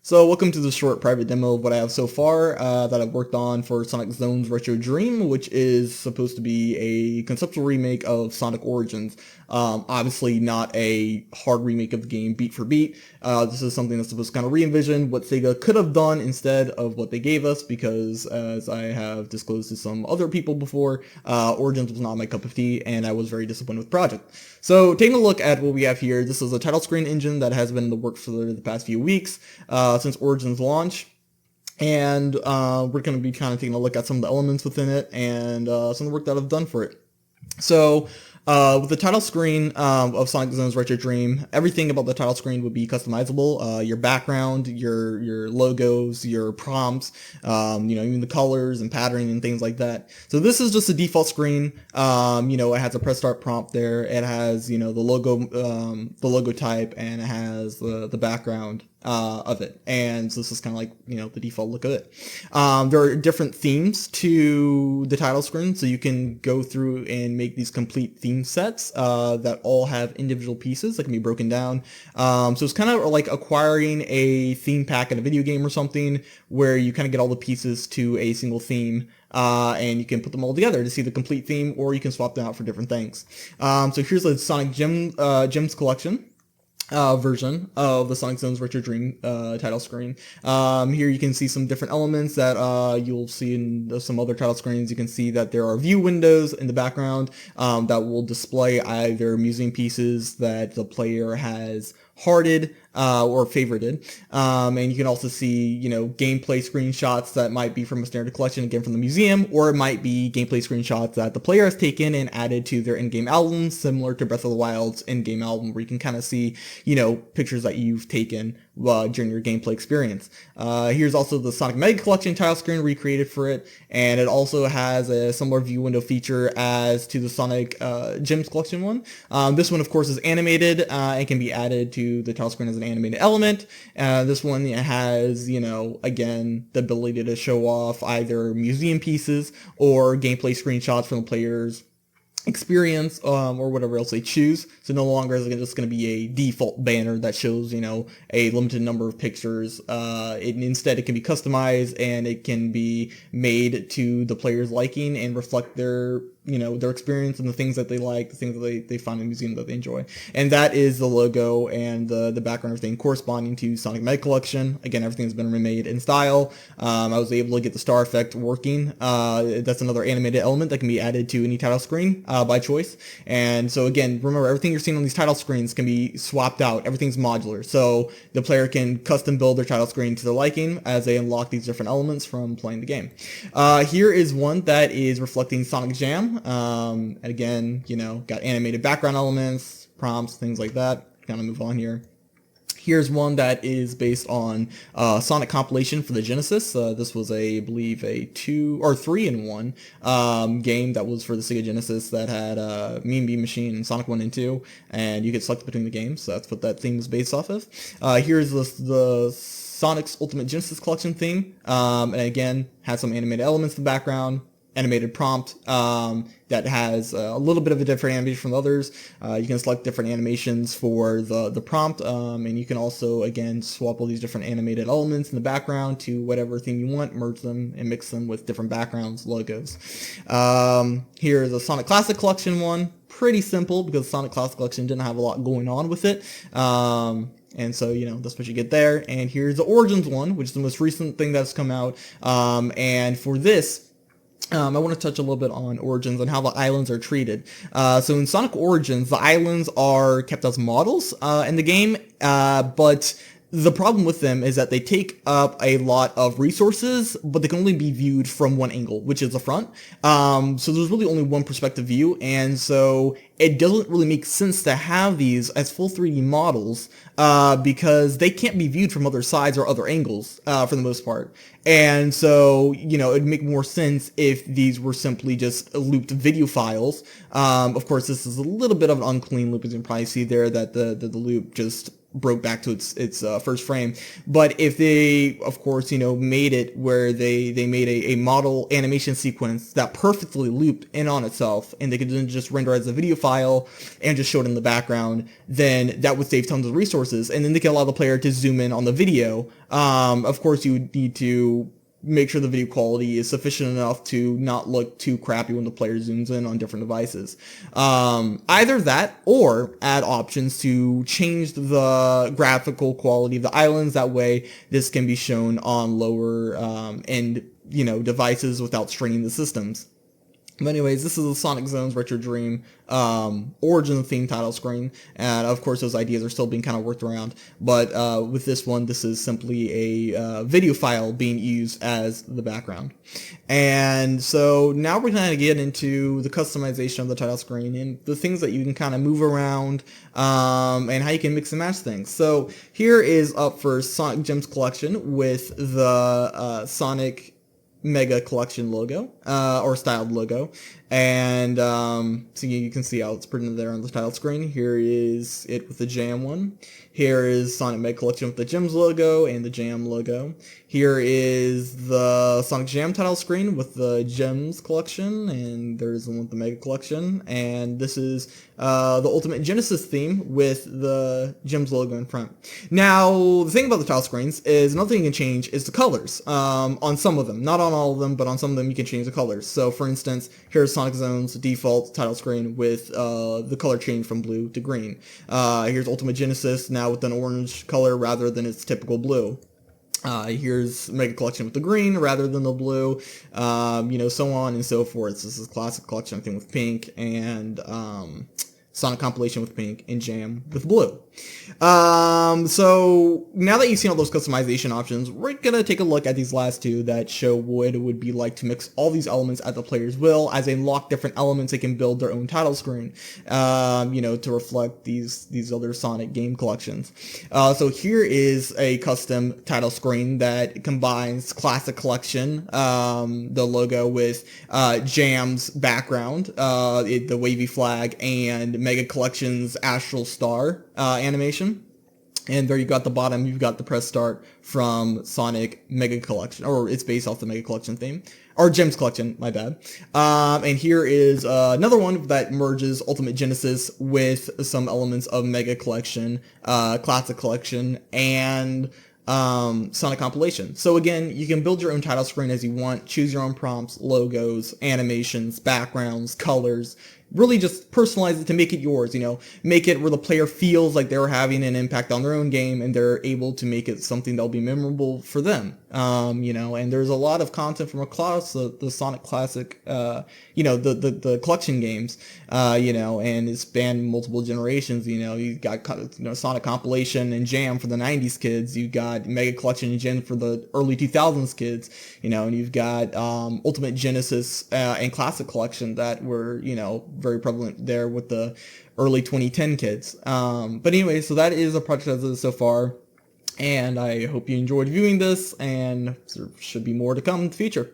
So welcome to the short private demo of what I have so far that I've worked on for Sonic Zone's Retro Dream, which is supposed to be a conceptual remake of Sonic Origins. Obviously not a hard remake of the game beat for beat. This is something that's supposed to kind of re-envision what Sega could have done instead of what they gave us, because as I have disclosed to some other people before, Origins was not my cup of tea and I was very disappointed with the project. So taking a look at what we have here, this is a title screen engine that has been in the works for the past few weeks. Since Origins launch, and we're going to be kind of taking a look at some of the elements within it and some of the work that I've done for it. So with the title screen of Sonic Zone's Retro Dream, everything about the title screen would be customizable. Your background, your logos, your prompts, even the colors and patterning and things like that. So this is just a default screen. It has a press start prompt there. It has, the logo type, and it has the background of it. And so this is kind of like, the default look of it. There are different themes to the title screen, so you can go through and make these complete theme sets that all have individual pieces that can be broken down. So it's kind of like acquiring a theme pack in a video game or something, where you kind of get all the pieces to a single theme. And you can put them all together to see the complete theme, or you can swap them out for different things. So here's the Sonic Gems collection version of the Sonic Zone's Retro Dream title screen. Here you can see some different elements that you'll see in some other title screens. You can see that there are view windows in the background that will display either museum pieces that the player has hearted or favorited, and you can also see gameplay screenshots that might be from a standard collection, again from the museum, or it might be gameplay screenshots that the player has taken and added to their in-game album, similar to Breath of the Wild's in-game album, where you can kind of see pictures that you've taken during your gameplay experience. Here's also the Sonic Mega Collection title screen recreated for it, and it also has a similar view window feature as to the Sonic Gems Collection one. This one, of course, is animated and can be added to the title screen as an animated element. This one has, again, the ability to show off either museum pieces or gameplay screenshots from the player's experience or whatever else they choose. So no longer is it just going to be a default banner that shows a limited number of pictures. Instead it can be customized, and it can be made to the player's liking and reflect their their experience and the things that they like, the things that they find in the museum that they enjoy. And that is the logo and the background, everything corresponding to Sonic Mega Collection. Again, everything's been remade in style. I was able to get the star effect working. That's another animated element that can be added to any title screen by choice. And so again, remember, everything you're seeing on these title screens can be swapped out. Everything's modular. So the player can custom build their title screen to their liking as they unlock these different elements from playing the game. Here is one that is reflecting Sonic Jam. And again, got animated background elements, prompts, things like that. Kind of move on here. Here's one that is based on Sonic compilation for the Genesis. This was I believe a 2 or 3-in-1 game that was for the Sega Genesis that had Mean Bean Machine and Sonic 1 and 2, and you could select between the games. So that's what that theme is based off of. Here's the Sonic's Ultimate Genesis Collection theme, and again has some animated elements in the background. Animated prompt that has a little bit of a different animation from the others. You can select different animations for the prompt, and you can also, again, swap all these different animated elements in the background to whatever theme you want, merge them and mix them with different backgrounds, logos. Here's a Sonic Classic Collection one. Pretty simple, because Sonic Classic Collection didn't have a lot going on with it. And so, that's what you get there. And here's the Origins one, which is the most recent thing that's come out. And for this, I want to touch a little bit on Origins and how the islands are treated. So in Sonic Origins, the islands are kept as models in the game, but the problem with them is that they take up a lot of resources, but they can only be viewed from one angle, which is the front. So there's really only one perspective view, and so it doesn't really make sense to have these as full 3D models because they can't be viewed from other sides or other angles for the most part. And so, it'd make more sense if these were simply just looped video files. Of course, this is a little bit of an unclean loop, as you can probably see there, that the loop just broke back to its first frame. But if they, of course, made it where they made a model animation sequence that perfectly looped in on itself, and they could then just render as a video file and just show it in the background, then that would save tons of resources, and then they can allow the player to zoom in on the video. Of course, you would need to make sure the video quality is sufficient enough to not look too crappy when the player zooms in on different devices. Either that, or add options to change the graphical quality of the islands. That way, this can be shown on lower end, devices without straining the systems. But anyways, this is the Sonic Zones Retro Dream origin theme title screen, and of course those ideas are still being kind of worked around, but with this one, this is simply a video file being used as the background. And so now we're going to get into the customization of the title screen and the things that you can kind of move around, and how you can mix and match things. So here is up for Sonic Gems Collection with the Sonic Mega Collection logo, or styled logo, and so you can see how it's printed there on the title screen. Here is it with the Jam one. Here is Sonic Mega Collection with the Gems logo and the Jam logo. Here is the Sonic Jam title screen with the Gems Collection, and there's the one with the Mega Collection, and this is the Ultimate Genesis theme with the Gems logo in front. Now, the thing about the title screens is another thing you can change is the colors on some of them. Not on all of them, but on some of them you can change the colors. So, for instance, here's Sonic Zone's default title screen with the color change from blue to green. Here's Ultimate Genesis now with an orange color rather than its typical blue. Here's Mega Collection with the green rather than the blue, so on and so forth. So this is Classic Collection, I think, with pink, and Sonic Compilation with pink, and Jam with blue. So now that you've seen all those customization options, we're gonna take a look at these last two that show what it would be like to mix all these elements at the player's will. As they unlock different elements, they can build their own title screen, to reflect these other Sonic game collections. So here is a custom title screen that combines Classic Collection, the logo, with Jam's background, the wavy flag, and Mega Collection's Astral Star animation. And there you got the bottom, you've got the press start from Sonic Mega Collection, or it's based off the Mega Collection theme, or Gems Collection, my bad. And here is another one that merges Ultimate Genesis with some elements of Mega Collection, Classic Collection, and Sonic Compilation. So again, you can build your own title screen as you want, choose your own prompts, logos, animations, backgrounds, colors. Really just personalize it to make it yours, make it where the player feels like they're having an impact on their own game and they're able to make it something that'll be memorable for them. And there's a lot of content from across the Sonic Classic, the collection games, and it spanned multiple generations. You got, Sonic Compilation and Jam for the 90s kids. You got Mega Collection and Gen for the early 2000s kids, and you've got Ultimate Genesis and Classic Collection that were, very prevalent there with the early 2010 kids. But anyway, so that is a project as is so far, and I hope you enjoyed viewing this, and there should be more to come in the future.